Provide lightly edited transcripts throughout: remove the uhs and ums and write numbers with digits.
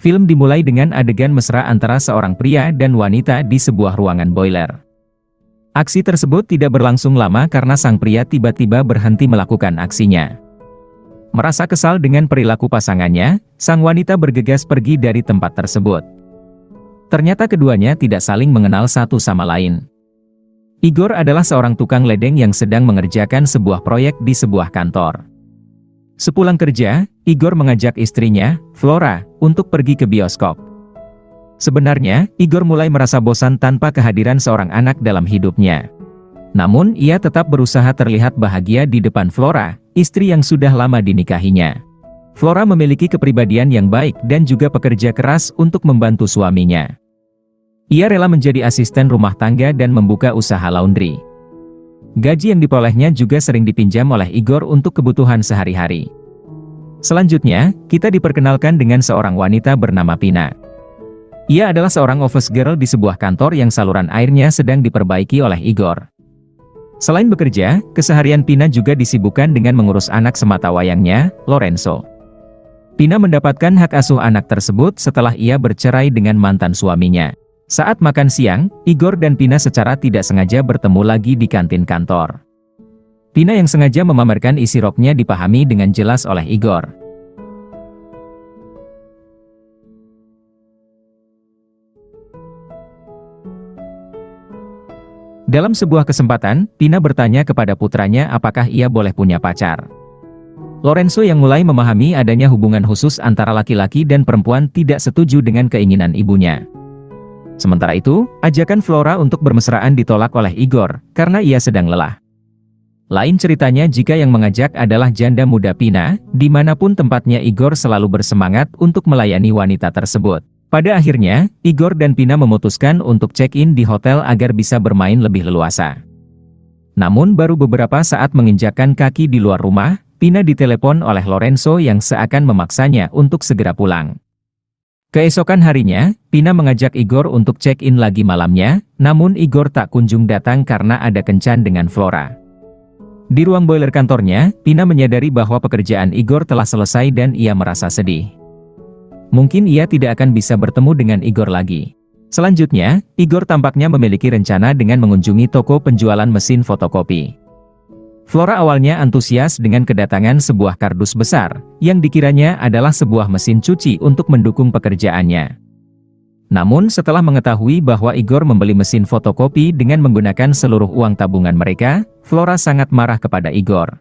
Film dimulai dengan adegan mesra antara seorang pria dan wanita di sebuah ruangan boiler. Aksi tersebut tidak berlangsung lama karena sang pria tiba-tiba berhenti melakukan aksinya. Merasa kesal dengan perilaku pasangannya, sang wanita bergegas pergi dari tempat tersebut. Ternyata keduanya tidak saling mengenal satu sama lain. Igor adalah seorang tukang ledeng yang sedang mengerjakan sebuah proyek di sebuah kantor. Sepulang kerja, Igor mengajak istrinya, Flora, untuk pergi ke bioskop. Sebenarnya, Igor mulai merasa bosan tanpa kehadiran seorang anak dalam hidupnya. Namun, ia tetap berusaha terlihat bahagia di depan Flora, istri yang sudah lama dinikahinya. Flora memiliki kepribadian yang baik dan juga pekerja keras untuk membantu suaminya. Ia rela menjadi asisten rumah tangga dan membuka usaha laundry. Gaji yang diperolehnya juga sering dipinjam oleh Igor untuk kebutuhan sehari-hari. Selanjutnya, kita diperkenalkan dengan seorang wanita bernama Pina. Ia adalah seorang office girl di sebuah kantor yang saluran airnya sedang diperbaiki oleh Igor. Selain bekerja, keseharian Pina juga disibukkan dengan mengurus anak sematawayangnya, Lorenzo. Pina mendapatkan hak asuh anak tersebut setelah ia bercerai dengan mantan suaminya. Saat makan siang, Igor dan Pina secara tidak sengaja bertemu lagi di kantin kantor. Pina yang sengaja memamerkan isi roknya dipahami dengan jelas oleh Igor. Dalam sebuah kesempatan, Pina bertanya kepada putranya apakah ia boleh punya pacar. Lorenzo yang mulai memahami adanya hubungan khusus antara laki-laki dan perempuan tidak setuju dengan keinginan ibunya. Sementara itu, ajakan Flora untuk bermesraan ditolak oleh Igor, karena ia sedang lelah. Lain ceritanya jika yang mengajak adalah janda muda Pina, dimanapun tempatnya Igor selalu bersemangat untuk melayani wanita tersebut. Pada akhirnya, Igor dan Pina memutuskan untuk check-in di hotel agar bisa bermain lebih leluasa. Namun baru beberapa saat menginjakkan kaki di luar rumah, Pina ditelepon oleh Lorenzo yang seakan memaksanya untuk segera pulang. Keesokan harinya, Pina mengajak Igor untuk check-in lagi malamnya, namun Igor tak kunjung datang karena ada kencan dengan Flora. Di ruang boiler kantornya, Pina menyadari bahwa pekerjaan Igor telah selesai dan ia merasa sedih. Mungkin ia tidak akan bisa bertemu dengan Igor lagi. Selanjutnya, Igor tampaknya memiliki rencana dengan mengunjungi toko penjualan mesin fotokopi. Flora awalnya antusias dengan kedatangan sebuah kardus besar, yang dikiranya adalah sebuah mesin cuci untuk mendukung pekerjaannya. Namun setelah mengetahui bahwa Igor membeli mesin fotokopi dengan menggunakan seluruh uang tabungan mereka, Flora sangat marah kepada Igor.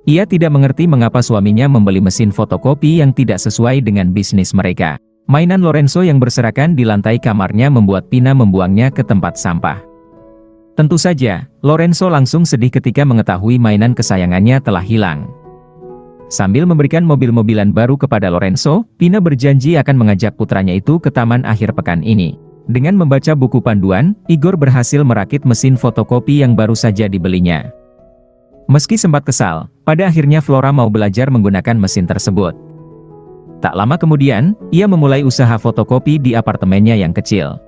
Ia tidak mengerti mengapa suaminya membeli mesin fotokopi yang tidak sesuai dengan bisnis mereka. Mainan Lorenzo yang berserakan di lantai kamarnya membuat Pina membuangnya ke tempat sampah. Tentu saja, Lorenzo langsung sedih ketika mengetahui mainan kesayangannya telah hilang. Sambil memberikan mobil-mobilan baru kepada Lorenzo, Pina berjanji akan mengajak putranya itu ke taman akhir pekan ini. Dengan membaca buku panduan, Igor berhasil merakit mesin fotokopi yang baru saja dibelinya. Meski sempat kesal, pada akhirnya Flora mau belajar menggunakan mesin tersebut. Tak lama kemudian, ia memulai usaha fotokopi di apartemennya yang kecil.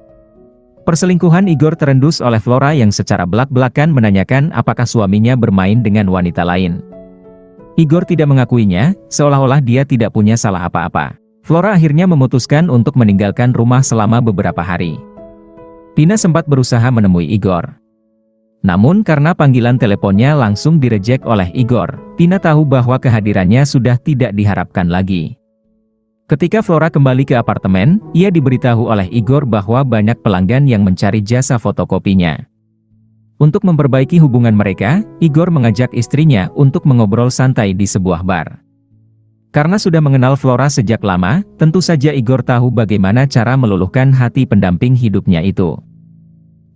Perselingkuhan Igor terendus oleh Flora yang secara belak-belakan menanyakan apakah suaminya bermain dengan wanita lain. Igor tidak mengakuinya, seolah-olah dia tidak punya salah apa-apa. Flora akhirnya memutuskan untuk meninggalkan rumah selama beberapa hari. Pina sempat berusaha menemui Igor. Namun karena panggilan teleponnya langsung direjek oleh Igor, Pina tahu bahwa kehadirannya sudah tidak diharapkan lagi. Ketika Flora kembali ke apartemen, ia diberitahu oleh Igor bahwa banyak pelanggan yang mencari jasa fotokopinya. Untuk memperbaiki hubungan mereka, Igor mengajak istrinya untuk mengobrol santai di sebuah bar. Karena sudah mengenal Flora sejak lama, tentu saja Igor tahu bagaimana cara meluluhkan hati pendamping hidupnya itu.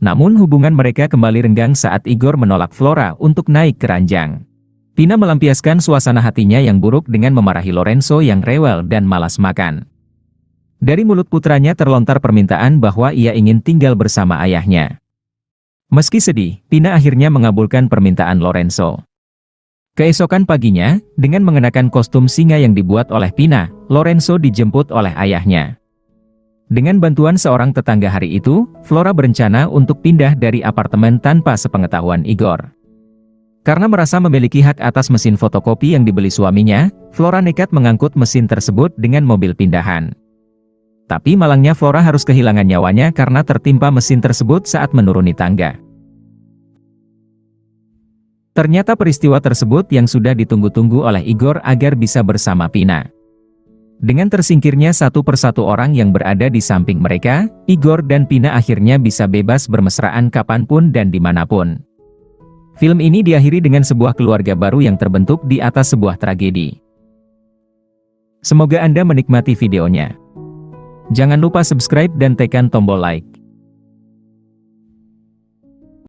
Namun hubungan mereka kembali renggang saat Igor menolak Flora untuk naik ke ranjang. Pina melampiaskan suasana hatinya yang buruk dengan memarahi Lorenzo yang rewel dan malas makan. Dari mulut putranya terlontar permintaan bahwa ia ingin tinggal bersama ayahnya. Meski sedih, Pina akhirnya mengabulkan permintaan Lorenzo. Keesokan paginya, dengan mengenakan kostum singa yang dibuat oleh Pina, Lorenzo dijemput oleh ayahnya. Dengan bantuan seorang tetangga hari itu, Flora berencana untuk pindah dari apartemen tanpa sepengetahuan Igor. Karena merasa memiliki hak atas mesin fotokopi yang dibeli suaminya, Flora nekat mengangkut mesin tersebut dengan mobil pindahan. Tapi malangnya Flora harus kehilangan nyawanya karena tertimpa mesin tersebut saat menuruni tangga. Ternyata peristiwa tersebut yang sudah ditunggu-tunggu oleh Igor agar bisa bersama Pina. Dengan tersingkirnya satu persatu orang yang berada di samping mereka, Igor dan Pina akhirnya bisa bebas bermesraan kapanpun dan dimanapun. Film ini diakhiri dengan sebuah keluarga baru yang terbentuk di atas sebuah tragedi. Semoga Anda menikmati videonya. Jangan lupa subscribe dan tekan tombol like.